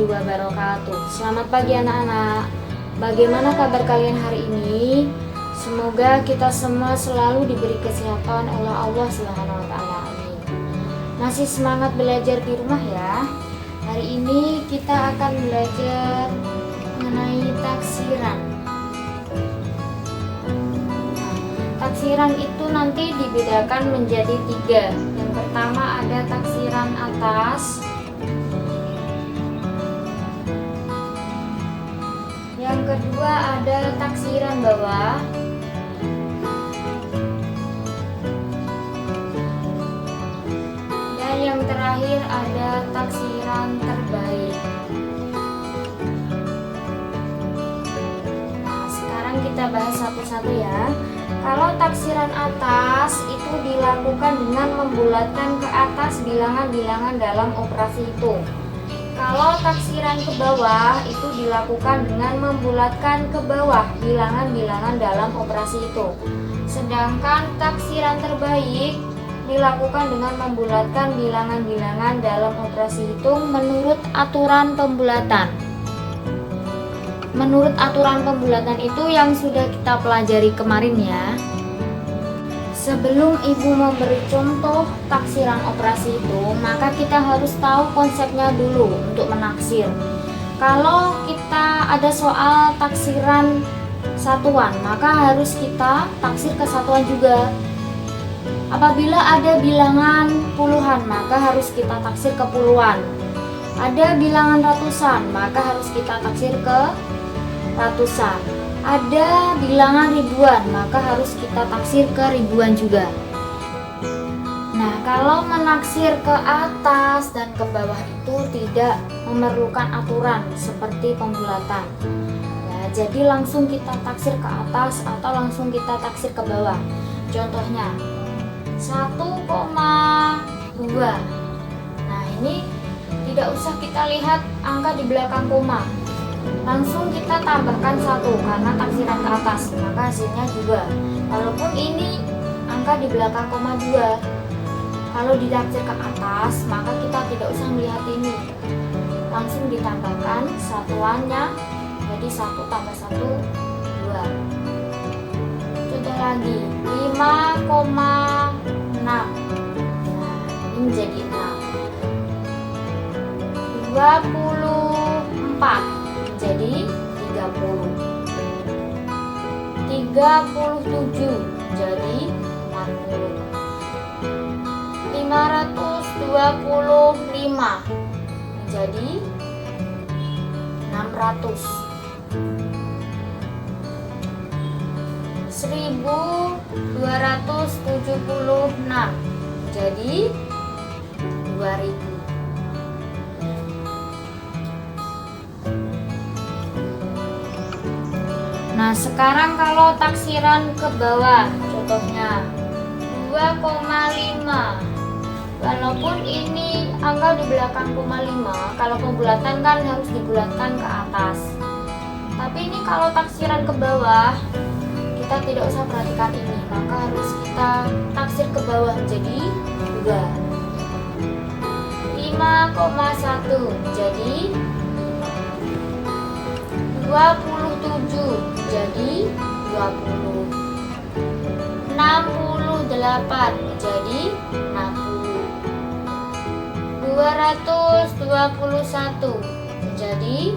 warahmatullahi wabarakatuh. Selamat pagi anak-anak. Bagaimana kabar kalian hari ini? Semoga kita semua selalu diberi kesehatan oleh Allah Subhanahu wa taala. Amin. Masih semangat belajar di rumah ya? Hari ini kita akan belajar mengenai taksiran. Taksiran itu nanti dibedakan menjadi 3. Yang pertama ada taksiran atas, yang kedua ada taksiran bawah, dan yang terakhir ada taksiran terbaik. Nah, sekarang kita bahas satu-satu ya. Kalau taksiran atas itu dilakukan dengan membulatkan ke atas bilangan-bilangan dalam operasi hitung. Kalau taksiran ke bawah itu dilakukan dengan membulatkan ke bawah bilangan-bilangan dalam operasi hitung. Sedangkan taksiran terbaik dilakukan dengan membulatkan bilangan-bilangan dalam operasi hitung menurut aturan pembulatan. Menurut aturan pembulatan itu yang sudah kita pelajari kemarin ya. Sebelum ibu memberi contoh taksiran operasi itu, maka kita harus tahu konsepnya dulu untuk menaksir. Kalau kita ada soal taksiran satuan, maka harus kita taksir kesatuan juga. Apabila ada bilangan puluhan, maka harus kita taksir ke puluhan. Ada bilangan ratusan, maka harus kita taksir ke ratusan. Ada bilangan ribuan, maka harus kita taksir ke ribuan juga. Nah, kalau menaksir ke atas dan ke bawah itu tidak memerlukan aturan seperti pembulatan. Ya, jadi langsung kita taksir ke atas atau langsung kita taksir ke bawah. Contohnya 1,2. Nah, ini tidak usah kita lihat angka di belakang koma. Langsung kita tambahkan 1 karena taksiran ke atas, maka hasilnya 2. Walaupun ini angka di belakang koma 2, kalau ditaksir ke atas maka kita tidak usah melihat ini, langsung ditambahkan satuannya, jadi 1 tambah 1 2. Contoh lagi 5,6. Nah, ini menjadi 6. 24 jadi 30. 37 jadi 40. 525 jadi 600. 1276 jadi 2000. Nah, sekarang kalau taksiran ke bawah, contohnya 2,5. Walaupun ini angka di belakang koma 5, kalau pembulatan kan harus dibulatkan ke atas. Tapi ini kalau taksiran ke bawah, kita tidak usah perhatikan ini, maka harus kita taksir ke bawah jadi 2. 5,1 jadi 27 jadi 20. 68 jadi 60. 221 jadi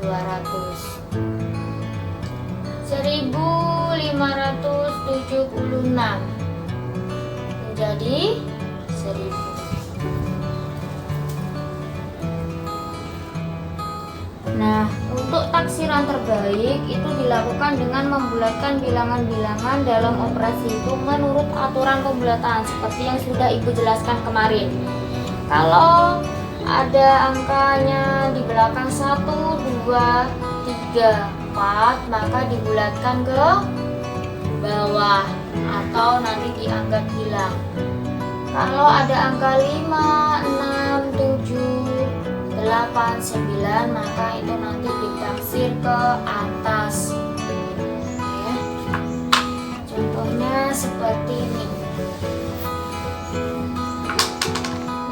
200. 1576 jadi 1000. Nah, untuk taksiran terbaik itu dilakukan dengan membulatkan bilangan-bilangan dalam operasi hitung menurut aturan pembulatan seperti yang sudah ibu jelaskan kemarin. Kalau ada angkanya di belakang 1, 2, 3, 4, maka dibulatkan ke bawah atau nanti dianggap hilang. Kalau ada angka 5, 6, 7, 8, 9, maka itu nanti ditaksir ke atas. Oke. Contohnya seperti ini.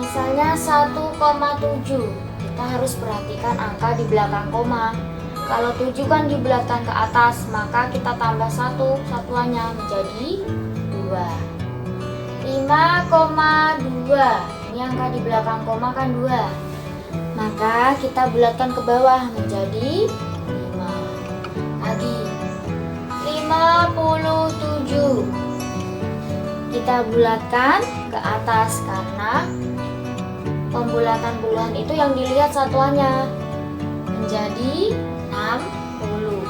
Misalnya 1,7 kita harus perhatikan angka di belakang koma. Kalau 7 kan dibulatkan ke atas, maka kita tambah 1 satuannya menjadi 2. 5,2. Ini angka di belakang koma kan 2. Maka kita bulatkan ke bawah menjadi 5. Lagi 57. Kita bulatkan ke atas karena pembulatan puluhan itu yang dilihat satuannya menjadi 60.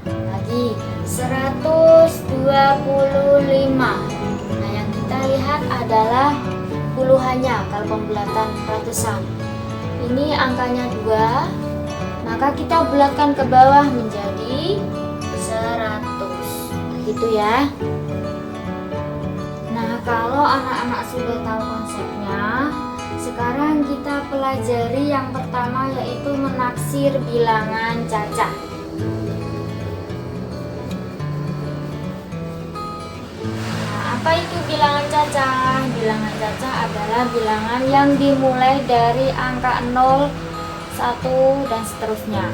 Lagi 125. Nah, yang kita lihat adalah puluhannya kalau pembulatan ratusan. Ini angkanya 2, maka kita bulatkan ke bawah menjadi 100. Gitu ya. Nah, kalau anak-anak sudah tahu konsepnya, sekarang kita pelajari yang pertama, yaitu menaksir bilangan cacah. Nah, apa itu bilangan cacah? Bilangan cacah adalah bilangan yang dimulai dari angka 0, 1, dan seterusnya.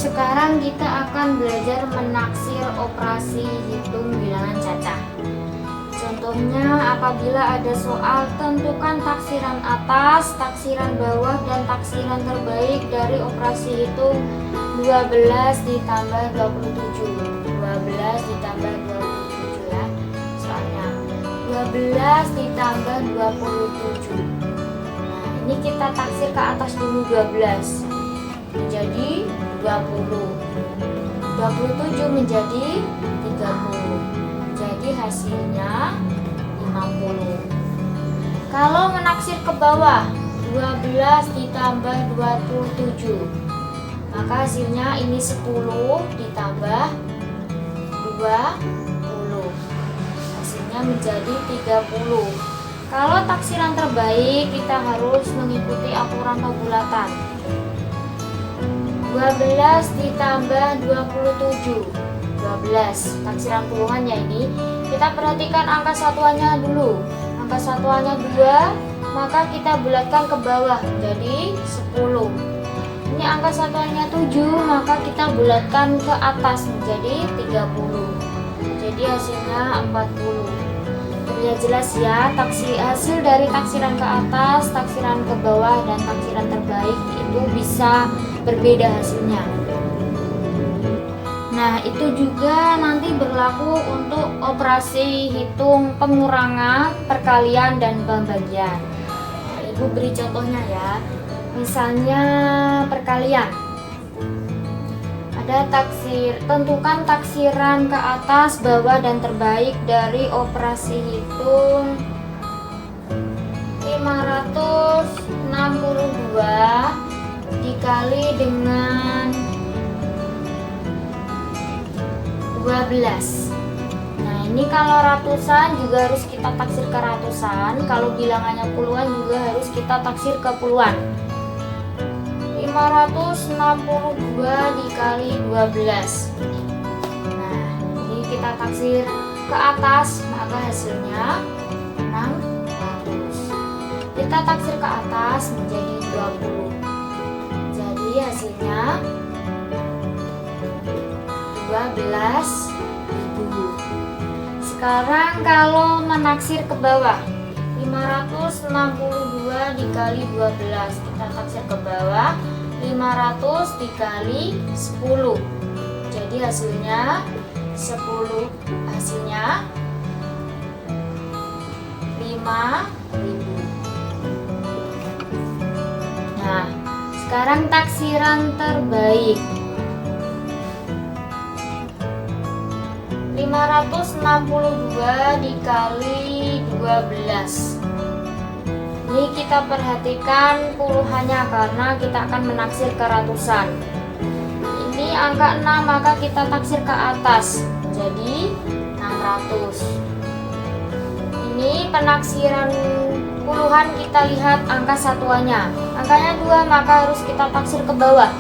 Sekarang kita akan belajar menaksir operasi hitung bilangan cacah. Contohnya, apabila ada soal tentukan taksiran atas, taksiran bawah, dan taksiran terbaik dari operasi hitung 12 ditambah 27. 12 ditambah 27 ya. Soalnya 12 ditambah 27. Nah, ini kita taksir ke atas dulu 12. Menjadi 20. 27 menjadi 30. Jadi hasilnya 50. Kalau menaksir ke bawah 12 ditambah 27, maka hasilnya ini 10 ditambah 20. Hasilnya menjadi 30. Kalau taksiran terbaik kita harus mengikuti aturan pembulatan. 12 ditambah 27. 12 taksiran puluhannya ini. Kita perhatikan angka satuannya dulu. Angka satuannya 2, maka kita bulatkan ke bawah jadi 10. Ini angka satuannya 7, maka kita bulatkan ke atas menjadi 30. Jadi hasilnya 40. Ya jelas ya, hasil dari taksiran ke atas, taksiran ke bawah, dan taksiran terbaik itu bisa berbeda hasilnya. Nah, itu juga nanti berlaku untuk operasi hitung pengurangan, perkalian, dan pembagian. Nah, Ibu beri contohnya ya. Misalnya perkalian. Ada tentukan taksiran ke atas, bawah, dan terbaik dari operasi hitung 562 dikali dengan 12. Nah, ini kalau ratusan juga harus kita taksir ke ratusan, kalau bilangannya puluhan juga harus kita taksir ke puluhan. 562 dikali 12. Nah, ini kita taksir ke atas, maka hasilnya 600. Kita taksir ke atas menjadi 20. Jadi hasilnya 12.000. Sekarang kalau menaksir ke bawah, 562 dikali 12, kita taksir ke bawah 500 dikali 10. Jadi hasilnya 10, hasilnya 5.000. Nah, sekarang taksiran terbaik. 562 dikali 12. Ini kita perhatikan puluhannya karena kita akan menaksir ke ratusan. Ini angka 6, maka kita taksir ke atas jadi 600. Ini penaksiran puluhan, kita lihat angka satuannya. Angkanya 2, maka harus kita taksir ke bawah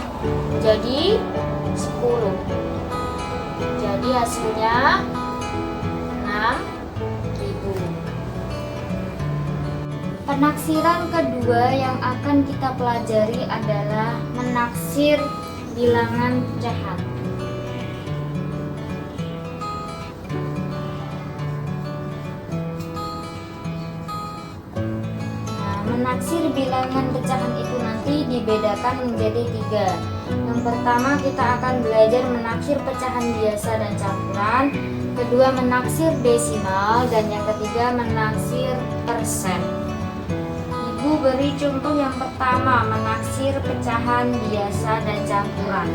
jadi 10. Jadi hasilnya 6.000. Penaksiran kedua yang akan kita pelajari adalah menaksir bilangan pecahan. Menaksir bilangan pecahan itu nanti dibedakan menjadi 3. Yang pertama kita akan belajar menaksir pecahan biasa dan campuran, kedua menaksir desimal, dan yang ketiga menaksir persen. Ibu beri contoh yang pertama, menaksir pecahan biasa dan campuran.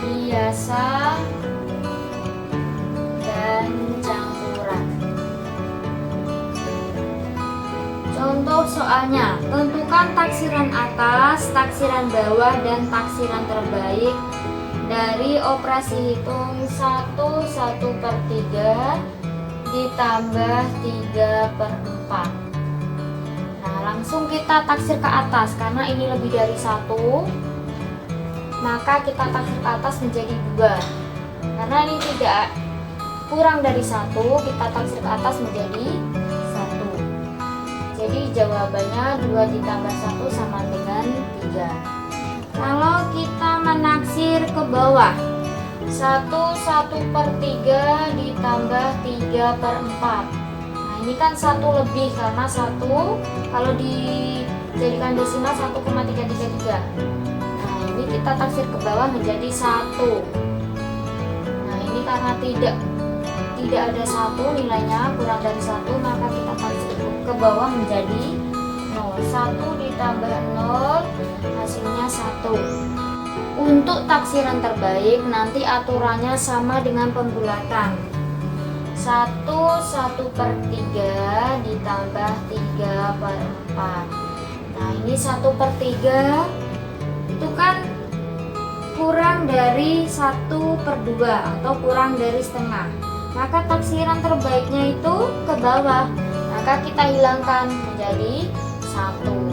Biasa dan campuran. Contoh soalnya, tentukan taksiran atas, taksiran bawah, dan taksiran terbaik dari operasi hitung 1/1/3 ditambah 3/4. Nah, langsung kita taksir ke atas karena ini lebih dari 1, maka kita taksir ke atas menjadi 2. Karena ini tidak kurang dari 1, kita taksir ke atas menjadi 1. Jadi jawabannya 2 ditambah 1 sama dengan 3. Kalau kita menaksir ke bawah, 1/1/3 ditambah 3/4. Nah, ini kan 1 lebih karena 1 kalau dijadikan desimal 1,333. Nah, ini kita taksir ke bawah menjadi 1. Nah, ini karena tidak ada 1 nilainya, kurang dari 1, maka kita taksir ke bawah menjadi 0. 1 ditambah 0 hasilnya 1. Untuk taksiran terbaik nanti aturannya sama dengan pembulatan. 1/1/3 ditambah 3/4. Nah, ini 1/3 itu kan kurang dari 1/2 atau kurang dari setengah. Maka taksiran terbaiknya itu ke bawah. Maka kita hilangkan menjadi 1.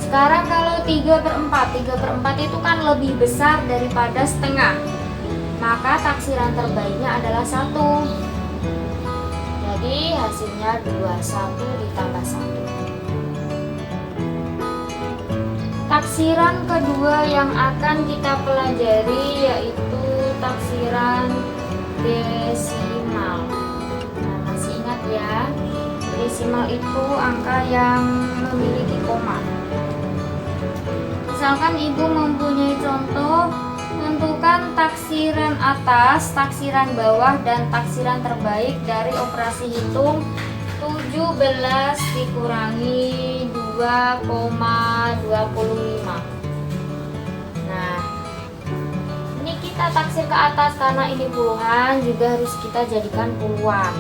Sekarang kalau 3/4 itu kan lebih besar daripada setengah, maka taksiran terbaiknya adalah 1. Jadi hasilnya 2, 1 ditambah 1. Taksiran kedua yang akan kita pelajari yaitu taksiran desimal. Nah, masih ingat ya, desimal itu angka yang memiliki koma. Misalkan ibu mempunyai contoh, tentukan taksiran atas, taksiran bawah, dan taksiran terbaik dari operasi hitung 17 dikurangi 2,25. Nah, ini kita taksir ke atas karena ini puluhan, juga harus kita jadikan puluhan.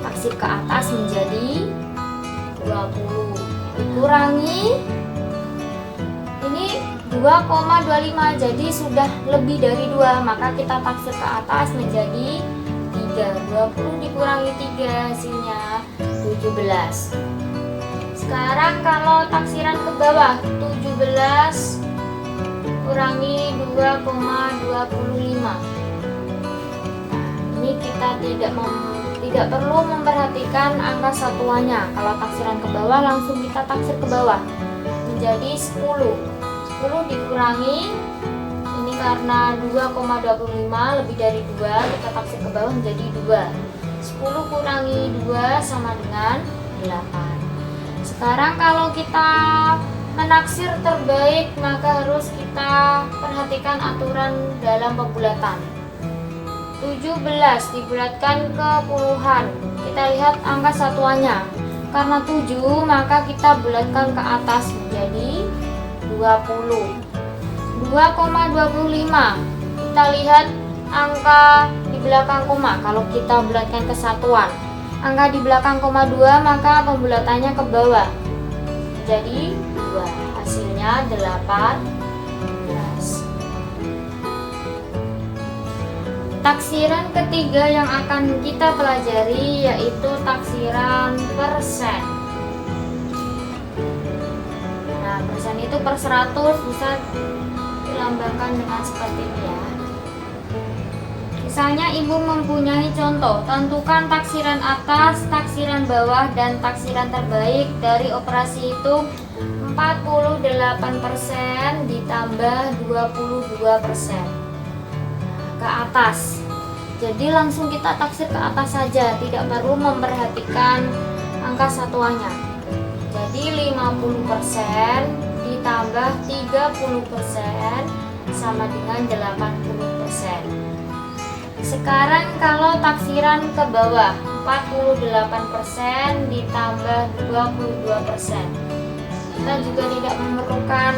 Taksir ke atas menjadi 20 dikurangi ini 2,25, jadi sudah lebih dari 2, maka kita taksir ke atas menjadi 3. 20 dikurangi 3 hasilnya 17. Sekarang kalau taksiran ke bawah, 17 kurangi 2,25. Ini kita tidak perlu memperhatikan angka satuannya. Kalau taksiran ke bawah langsung kita taksir ke bawah menjadi 10. 10 dikurangi ini karena 2,25 lebih dari 2, kita taksir ke bawah menjadi 2. 10 kurangi 2 sama dengan 8. Sekarang kalau kita menaksir terbaik, maka harus kita perhatikan aturan dalam pembulatan. 17 dibulatkan ke puluhan. Kita lihat angka satuannya. Karena 7, maka kita bulatkan ke atas menjadi 20. 2,25. Kita lihat angka di belakang koma. Kalau kita bulatkan ke satuan, angka di belakang koma 2, maka pembulatannya ke bawah. Jadi 2. Hasilnya 18. Taksiran ketiga yang akan kita pelajari yaitu taksiran persen. Nah, persen itu per 100 bisa dilambangkan dengan seperti ini ya. Misalnya ibu mempunyai contoh, tentukan taksiran atas, taksiran bawah, dan taksiran terbaik dari operasi hitung 48% ditambah 22% ke atas. Jadi langsung kita taksir ke atas saja, tidak perlu memperhatikan angka satuannya. Jadi 50% ditambah 30% sama dengan 80%. Sekarang kalau taksiran ke bawah, 48% ditambah 22%. Kita juga tidak memerlukan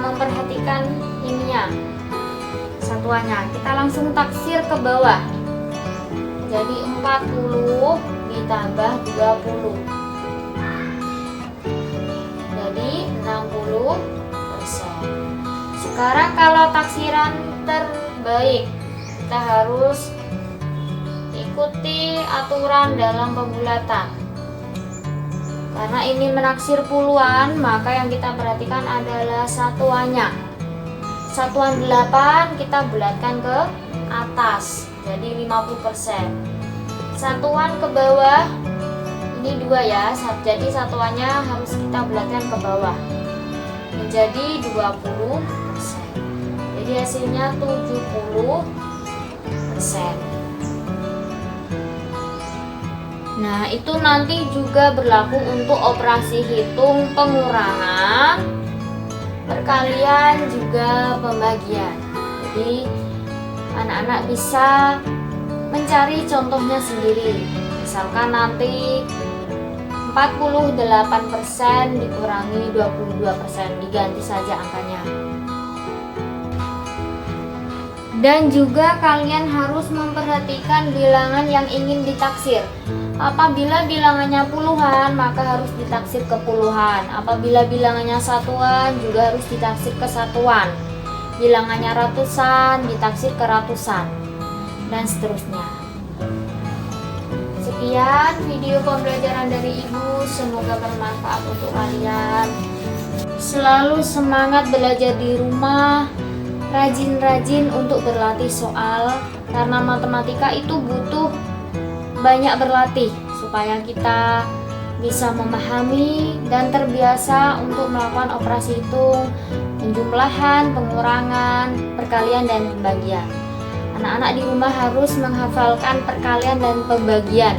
memperhatikan ininya, satuannya. Kita langsung taksir ke bawah. Jadi 40 ditambah 20. Jadi 60%. Sekarang kalau taksiran terbaik, kita harus ikuti aturan dalam pembulatan. Karena ini menaksir puluhan, maka yang kita perhatikan adalah satuannya. Satuan 8 kita bulatkan ke atas, jadi 50%. Satuan ke bawah, ini 2 ya, jadi satuannya harus kita bulatkan ke bawah, menjadi 20%. Jadi hasilnya 70%. Nah, itu nanti juga berlaku untuk operasi hitung pengurangan, perkalian, juga pembagian. Jadi anak-anak bisa mencari contohnya sendiri. Misalkan nanti 48% dikurangi 22%, diganti saja angkanya. Dan juga kalian harus memperhatikan bilangan yang ingin ditaksir. Apabila bilangannya puluhan, maka harus ditaksir ke puluhan. Apabila bilangannya satuan, juga harus ditaksir ke satuan. Bilangannya ratusan, ditaksir ke ratusan, dan seterusnya. Sekian video pembelajaran dari Ibu, semoga bermanfaat untuk kalian. Selalu semangat belajar di rumah, rajin-rajin untuk berlatih soal, karena matematika itu butuh banyak berlatih supaya kita bisa memahami dan terbiasa untuk melakukan operasi hitung, penjumlahan, pengurangan, perkalian, dan pembagian. Anak-anak di rumah harus menghafalkan perkalian dan pembagian.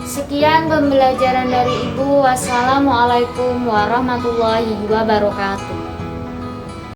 Sekian pembelajaran dari Ibu. Wassalamualaikum warahmatullahi wabarakatuh.